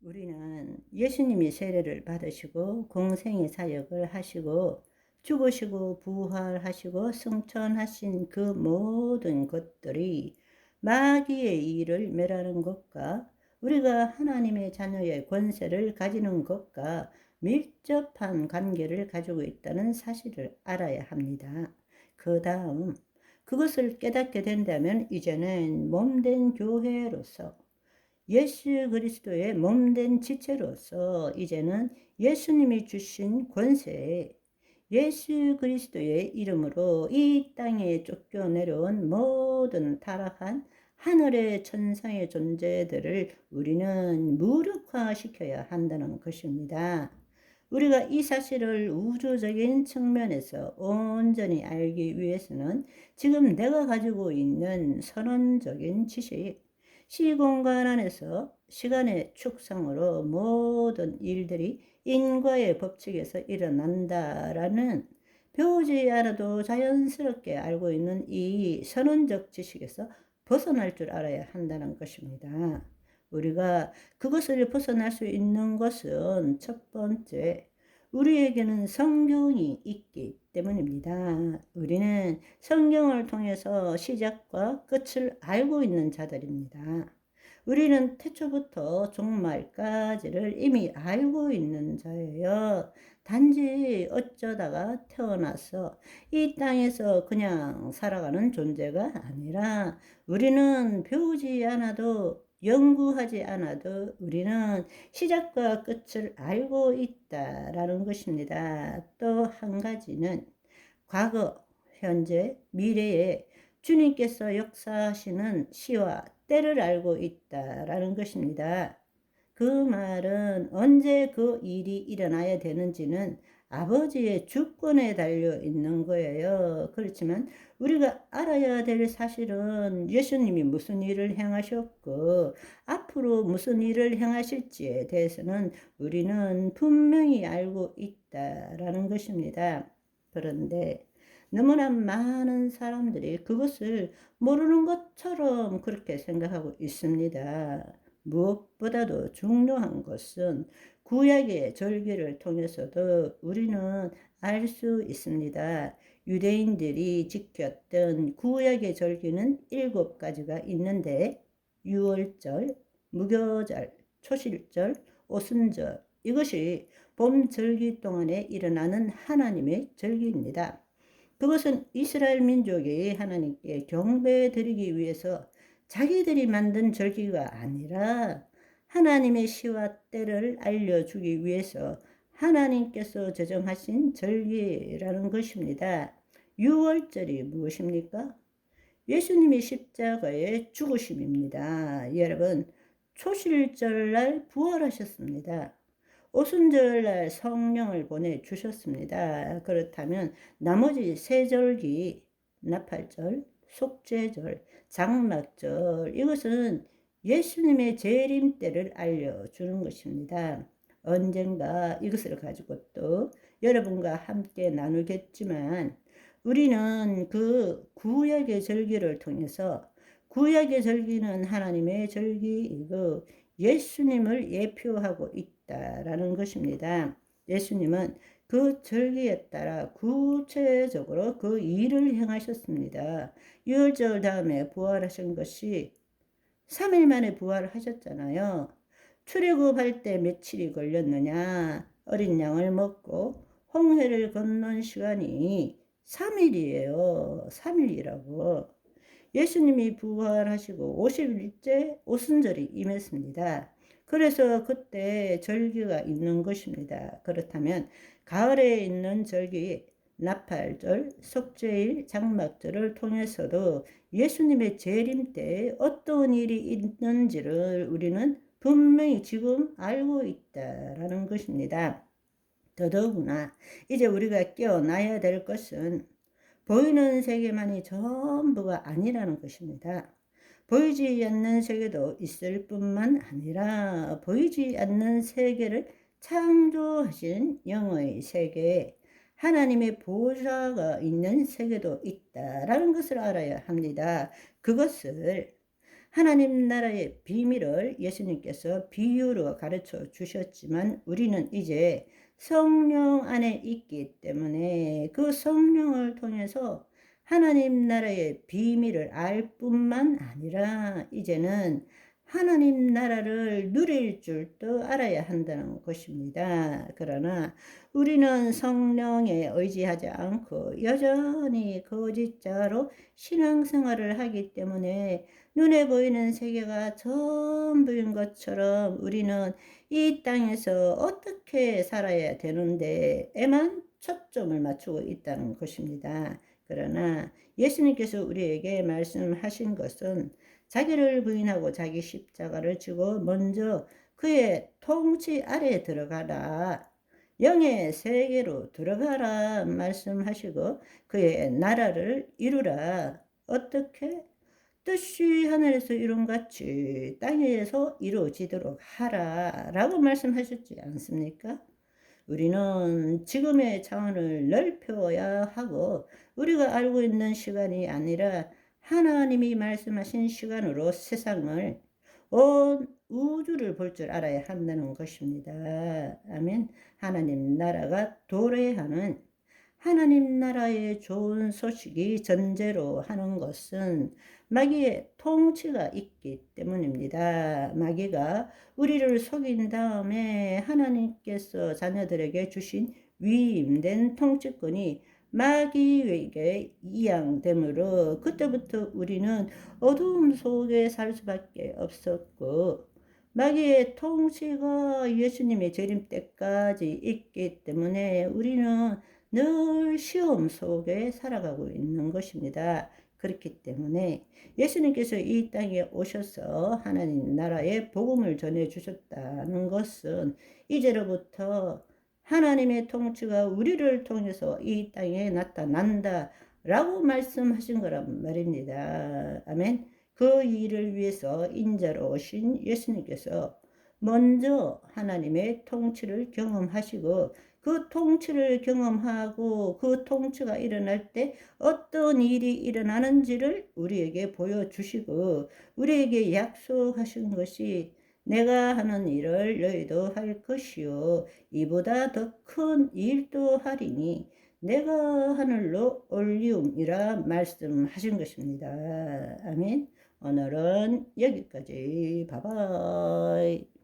우리는 예수님이 세례를 받으시고 공생의 사역을 하시고 죽으시고 부활하시고 승천하신 그 모든 것들이 마귀의 일을 멸하는 것과 우리가 하나님의 자녀의 권세를 가지는 것과 밀접한 관계를 가지고 있다는 사실을 알아야 합니다. 그 다음 그것을 깨닫게 된다면 이제는 몸된 교회로서 예수 그리스도의 몸된 지체로서 이제는 예수님이 주신 권세에 예수 그리스도의 이름으로 이 땅에 쫓겨 내려온 모든 타락한 하늘의 천상의 존재들을 우리는 무력화시켜야 한다는 것입니다. 우리가 이 사실을 우주적인 측면에서 온전히 알기 위해서는 지금 내가 가지고 있는 선언적인 지식, 시공간 안에서 시간의 축상으로 모든 일들이 인과의 법칙에서 일어난다라는 배우지 않아도 자연스럽게 알고 있는 이 선언적 지식에서 벗어날 줄 알아야 한다는 것입니다. 우리가 그것을 벗어날 수 있는 것은 첫 번째, 우리에게는 성경이 있기 때문입니다. 우리는 성경을 통해서 시작과 끝을 알고 있는 자들입니다. 우리는 태초부터 종말까지를 이미 알고 있는 자예요. 단지 어쩌다가 태어나서 이 땅에서 그냥 살아가는 존재가 아니라 우리는 배우지 않아도 연구하지 않아도 우리는 시작과 끝을 알고 있다라는 것입니다. 또 한 가지는 과거, 현재, 미래에 주님께서 역사하시는 시와 때를 알고 있다라는 것입니다. 그 말은 언제 그 일이 일어나야 되는지는 아버지의 주권에 달려 있는 거예요. 그렇지만 우리가 알아야 될 사실은 예수님이 무슨 일을 행하셨고 앞으로 무슨 일을 행하실지에 대해서는 우리는 분명히 알고 있다라는 것입니다. 그런데 너무나 많은 사람들이 그것을 모르는 것처럼 그렇게 생각하고 있습니다. 무엇보다도 중요한 것은 구약의 절기를 통해서도 우리는 알 수 있습니다. 유대인들이 지켰던 구약의 절기는 7가지가 있는데 유월절, 무교절, 초실절, 오순절 이것이 봄 절기 동안에 일어나는 하나님의 절기입니다. 그것은 이스라엘 민족이 하나님께 경배 드리기 위해서 자기들이 만든 절기가 아니라 하나님의 시와 때를 알려주기 위해서 하나님께서 제정하신 절기라는 것입니다. 6월절이 무엇입니까? 예수님이 십자가에 죽으심입니다. 여러분, 초실절날 부활하셨습니다. 오순절날 성령을 보내주셨습니다. 그렇다면 나머지 세 절기, 나팔절, 속죄절, 장막절 이것은 예수님의 재림 때를 알려주는 것입니다. 언젠가 이것을 가지고 또 여러분과 함께 나누겠지만 우리는 그 구약의 절기를 통해서 구약의 절기는 하나님의 절기이고 예수님을 예표하고 있다라는 것입니다. 예수님은 그 절기에 따라 구체적으로 그 일을 행하셨습니다. 유월절 다음에 부활하신 것이 3일 만에 부활하셨잖아요. 출애굽할 때 며칠이 걸렸느냐? 어린 양을 먹고 홍해를 건넌 시간이 3일이에요. 3일이라고. 예수님이 부활하시고 50일째 오순절이 임했습니다. 그래서 그때 절기가 있는 것입니다. 그렇다면 가을에 있는 절기 나팔절, 속죄일, 장막절을 통해서도 예수님의 재림 때 어떤 일이 있는지를 우리는 분명히 지금 알고 있다라는 것입니다. 더더구나 이제 우리가 깨어나야 될 것은 보이는 세계만이 전부가 아니라는 것입니다. 보이지 않는 세계도 있을 뿐만 아니라 보이지 않는 세계를 창조하신 영의 세계에 하나님의 보좌가 있는 세계도 있다라는 것을 알아야 합니다. 그것을 하나님 나라의 비밀을 예수님께서 비유로 가르쳐 주셨지만 우리는 이제 성령 안에 있기 때문에 그 성령을 통해서 하나님 나라의 비밀을 알 뿐만 아니라 이제는 하나님 나라를 누릴 줄도 알아야 한다는 것입니다. 그러나 우리는 성령에 의지하지 않고 여전히 거짓자로 신앙생활을 하기 때문에 눈에 보이는 세계가 전부인 것처럼 우리는 이 땅에서 어떻게 살아야 되는데에만 초점을 맞추고 있다는 것입니다. 그러나 예수님께서 우리에게 말씀하신 것은 자기를 부인하고 자기 십자가를 지고 먼저 그의 통치 아래에 들어가라. 영의 세계로 들어가라 말씀하시고 그의 나라를 이루라. 어떻게? 뜻이 하늘에서 이룬같이 땅에서 이루어지도록 하라 라고 말씀하셨지 않습니까? 우리는 지금의 차원을 넓혀야 하고 우리가 알고 있는 시간이 아니라 하나님이 말씀하신 시간으로 세상을 온 우주를 볼 줄 알아야 한다는 것입니다. 아멘. 하나님 나라가 도래하는 하나님 나라의 좋은 소식이 전제로 하는 것은 마귀의 통치가 있기 때문입니다. 마귀가 우리를 속인 다음에 하나님께서 자녀들에게 주신 위임된 통치권이 마귀에게 이양되므로 그때부터 우리는 어두움 속에 살 수밖에 없었고 마귀의 통치가 예수님의 재림 때까지 있기 때문에 우리는 늘 시험 속에 살아가고 있는 것입니다. 그렇기 때문에 예수님께서 이 땅에 오셔서 하나님 나라의 복음을 전해 주셨다는 것은 이제로부터 하나님의 통치가 우리를 통해서 이 땅에 나타난다 라고 말씀하신 거란 말입니다. 아멘. 그 일을 위해서 인자로 오신 예수님께서 먼저 하나님의 통치를 경험하시고 그 통치를 경험하고 그 통치가 일어날 때 어떤 일이 일어나는지를 우리에게 보여주시고 우리에게 약속하신 것이 내가 하는 일을 너희도 할 것이요 이보다 더 큰 일도 하리니 내가 하늘로 올리움이라 말씀하신 것입니다. 아멘. 오늘은 여기까지. 바이바이.